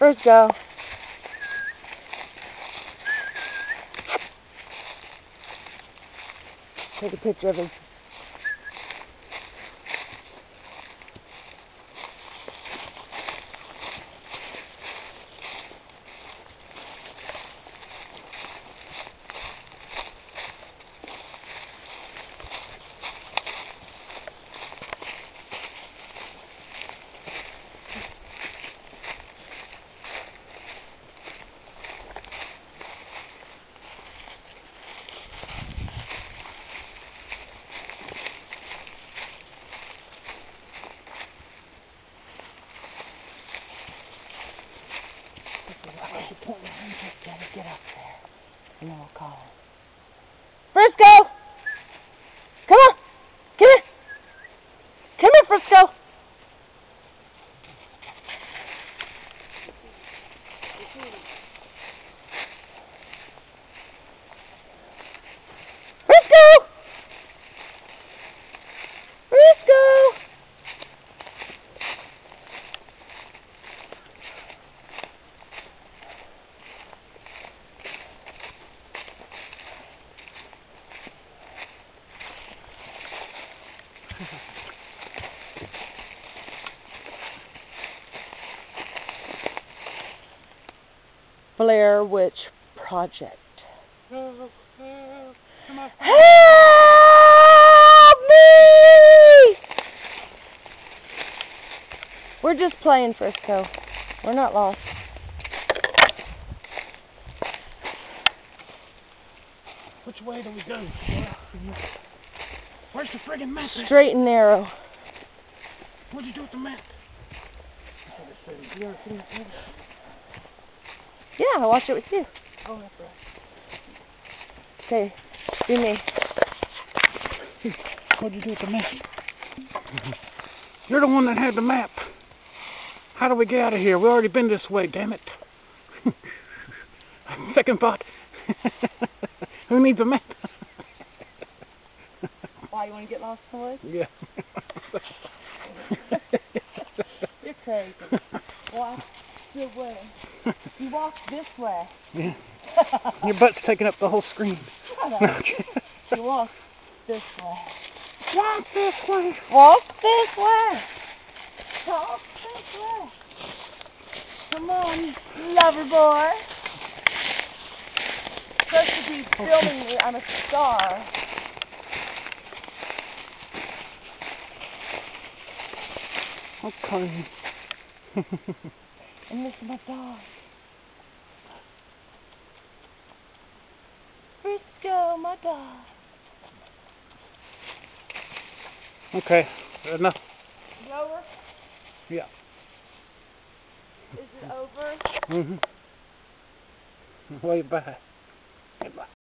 Frisco. Take a picture of him. Get up there, and then we'll call him. Frisco! Come on! Come here! Come here, Frisco! Frisco! Frisco! Blair Witch Project. Help me! We're just playing, Frisco. We're not lost. Which way do we go? Where's the friggin' map? Straight and narrow. What'd you do with the map? Yeah, I watched it with you. Oh, that's right. Okay, do me. What'd you do with the map? You're the one that had the map. How do we get out of here? We've already been this way, damn it. Second thought. Who needs a map? Why, you want to get lost in the woods? Yeah. You're crazy. Walk the way. You walk this way. Yeah. Your butt's taking up the whole screen. Shut up. You walk this way. Walk this way. Walk this way. Walk this way. Come on, lover boy. Supposed to be filming me. I'm a star. Okay. And this is my dog. Frisco, my dog. Okay, enough. Is it over? Yeah. Is it over? Mm-hmm. Way back. Goodbye.